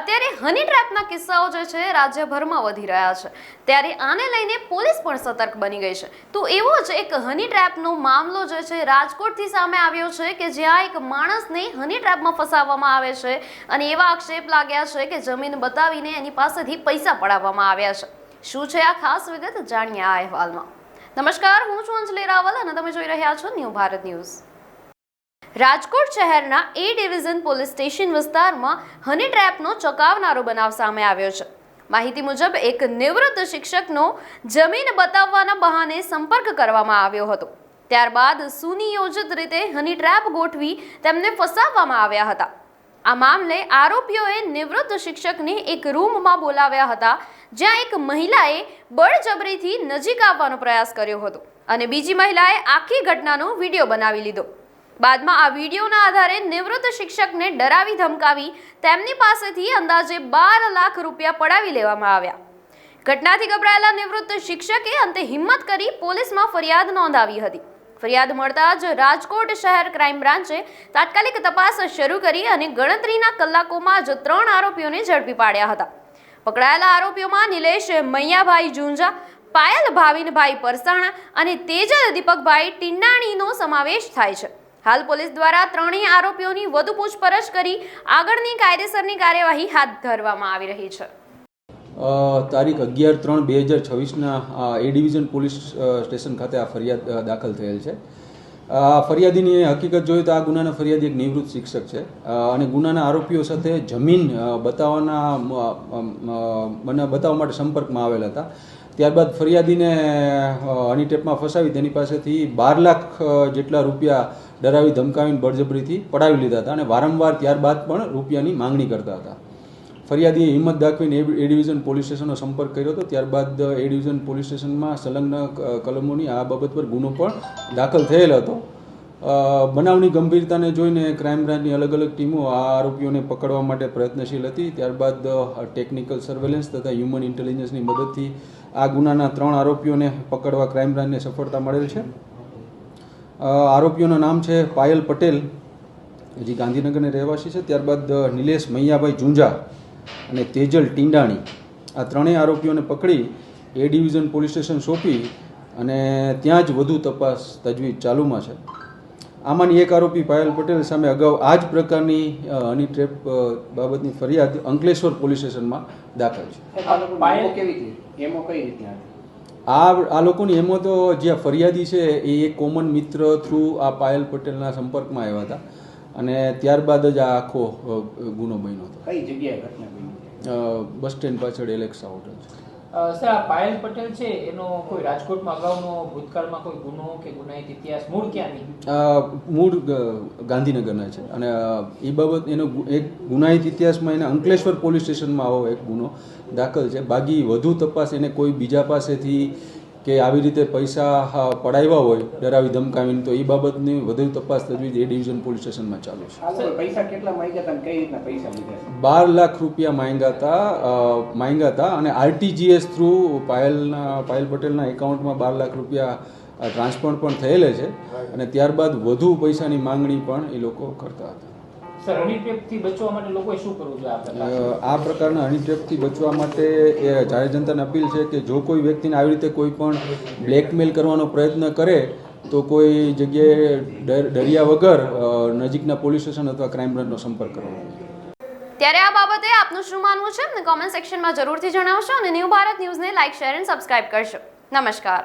અત્યારે હની ટ્રેપના કિસ્સાઓ જે છે રાજ્યભરમાં વધી રહ્યા છે, ત્યારે આને લઈને પોલીસ પણ સતર્ક બની ગઈ છે। તો એવો જ એક હની ટ્રેપનો મામલો જે છે રાજકોટથી સામે આવ્યો છે કે જ્યાં એક માણસને હની ટ્રેપમાં ફસાવવામાં આવે છે અને એવા આક્ષેપ લાગ્યા છે કે જમીન બતાવીને એની પાસેથી પૈસા પડાવવામાં આવ્યા છે। શું છે આ ખાસ વિગત, જાણીએ આ અહેવાલમાં। નમસ્કાર, હું છું અંજલિ રાવલ અને તમે જોઈ રહ્યા છો ન્યૂ ભારત ન્યૂઝ। રાજકોટ શહેરના એ ડિવિઝન પોલીસ સ્ટેશન વિસ્તારમાં હની ટ્રેપનો ચોંકાવનારો બનાવ સામે આવ્યો છે। માહિતી મુજબ એક નિવૃત્ત શિક્ષકનો જમીન બતાવવાના બહાને સંપર્ક કરવામાં આવ્યો હતો। ત્યારબાદ સુનિયોજિત રીતે હની ટ્રેપ ગોઠવી તેમને ફસાવવામાં આવ્યા હતા। આ મામલે આરોપીઓએ નિવૃત્ત શિક્ષકને એક રૂમમાં બોલાવ્યા હતા, જ્યાં એક મહિલાએ બળજબરીથી નજીક આવવાનો પ્રયાસ કર્યો હતો અને બીજી મહિલાએ આખી ઘટનાનો વિડીયો બનાવી લીધો। બાદમાં આ વિડીયોના આધારે નિવૃત્ત શિક્ષકને ડરાવી ધમકાવી તેમની પાસેથી અંદાજે 12 લાખ રૂપિયા પડાવી લેવામાં આવ્યા। ઘટનાથી ગભરાયેલા નિવૃત્ત શિક્ષકે અંતે હિંમત કરી પોલીસમાં ફરિયાદ નોંધાવી હતી। ફરિયાદ મળતા જ રાજકોટ શહેર ક્રાઇમ બ્રાન્ચે તાત્કાલિક તપાસ શરૂ કરી અને ગણતરીના કલાકોમાં જ 3 આરોપીઓને ઝડપી પાડ્યા હતા। પકડાયેલા આરોપીઓમાં નિલેશ મૈયાભાઈ જુંજા, પાયલ ભાવિનભાઈ પરસાણા અને તેજલ દીપકભાઈ ટિંડાણીનો સમાવેશ થાય છે। હાલ પોલીસ દ્વારા ત્રણેય આરોપીઓની વધુ પૂછપરછ કરી આગળની કાયદેસરની કાર્યવાહી હાથ ધરવામાં આવી રહી છે। તારીખ 11/3/2026ના એ ડિવિઝન પોલીસ સ્ટેશન ખાતે આ ફરિયાદ દાખલ થયેલ છે। ફરિયાદીની હકીકત જોઈએ તો આ ગુનાના ફરિયાદી એક નિવૃત્ત શિક્ષક છે અને ગુનાના આરોપીઓ સાથે જમીન બતાવવા માટે સંપર્કમાં આવેલ હતા। ત્યારબાદ ફરિયાદીને હની ટ્રેપમાં ફસાવી તેની પાસેથી 12 લાખ જેટલા રૂપિયા ડરાવી ધમકાવીને બળજબરીથી પડાવી લીધા હતા અને વારંવાર ત્યારબાદ પણ રૂપિયાની માંગણી કરતા હતા। ફરિયાદીએ હિંમત દાખવીને એ ડિવિઝન પોલીસ સ્ટેશનનો સંપર્ક કર્યો હતો। ત્યારબાદ એ ડિવિઝન પોલીસ સ્ટેશનમાં સંલગ્ન કલમોની આ બાબત પર ગુનો પણ દાખલ થયેલ હતો। બનાવની ગંભીરતાને જોઈને ક્રાઇમ બ્રાન્ચની અલગ અલગ ટીમો આ આરોપીઓને પકડવા માટે પ્રયત્નશીલ હતી। ત્યારબાદ ટેકનિકલ સર્વેલન્સ તથા હ્યુમન ઇન્ટેલિજન્સની મદદથી આ ગુનાના 3 આરોપીઓને પકડવા ક્રાઇમ બ્રાન્ચને સફળતા મળેલ છે। આરોપીઓનું નામ છે પાયલ પટેલ, જે ગાંધીનગરના રહેવાસી છે। ત્યારબાદ નિલેશ મૈયાભાઈ જુંજા અને તેજલ ટિંડાણી, આ ત્રણેય આરોપીઓને પકડી એ ડિવિઝન પોલીસ સ્ટેશન સોંપી અને ત્યાં જ વધુ તપાસ તજવીજ ચાલુમાં છે। આમાંની એક આરોપી પાયલ પટેલ સામે અગાઉ આ જ પ્રકારની હની ટ્રેપ બાબતની ફરિયાદ અંકલેશ્વર પોલીસ સ્ટેશનમાં દાખલ છે। આ લોકોની એમો તો જે ફરિયાદી છે એ એક કોમન મિત્ર થ્રુ આ પાયલ પટેલના સંપર્કમાં આવ્યા હતા અને ત્યારબાદ જ આ આખો ગુનો બન્યો હતો। કઈ જગ્યાએ ઘટના બની? બસ સ્ટેન્ડ પાછળ એલેક્સા હોટલ છે। સર, આ પાયલ પટેલ છે એનો કોઈ રાજકોટમાં અગાઉનો ભૂતકાળમાં કોઈ ગુનો કે ગુનાહિત ઇતિહાસ, મૂળ ક્યાંની? મૂળ ગાંધીનગરના છે અને એ બાબત એનો એક ગુનાહિત ઇતિહાસમાં એને અંકલેશ્વર પોલીસ સ્ટેશનમાં આવો એક ગુનો દાખલ છે। બાકી વધુ તપાસ એને કોઈ બીજા પાસેથી કે આવી રીતે પૈસા પડાવ્યા હોય ડરાવી ધમકાવીને, તો એ બાબતની વધુ તપાસ તજવીજ એ ડિવિઝન પોલીસ સ્ટેશનમાં ચાલુ છે। પૈસા કેટલા માંગ્યા હતા અને કઈ રીતના પૈસા લીધા? 12 લાખ રૂપિયા માંગ્યા હતા અને આરટીજીએસ થ્રુ પાયલ પટેલના એકાઉન્ટમાં 12 લાખ રૂપિયા ટ્રાન્સફર પણ થયેલા છે અને ત્યારબાદ વધુ પૈસાની માંગણી પણ એ લોકો કરતા હતા। સર, હની ટ્રેપથી બચવા માટે લોકોએ શું કરવું જોઈએ? આ પ્રકારના હની ટ્રેપથી બચવા માટે એ જાહેર જનતાને અપીલ છે કે જો કોઈ વ્યક્તિને આવી રીતે કોઈ પણ બ્લેકમેલ કરવાનો પ્રયત્ન કરે તો કોઈ જગ્યાએ ડર્યા વગર નજીકના પોલીસ સ્ટેશન અથવા ક્રાઇમ બ્રાન્ચનો સંપર્ક કરવો જોઈએ। ત્યારે આ બાબતે આપનું શું માનવું છે? કોમેન્ટ સેક્શનમાં જરૂરથી જણાવશો અને ન્યૂ ભારત ન્યૂઝને લાઇક, શેર અને સબસ્ક્રાઇબ કરશો। નમસ્કાર।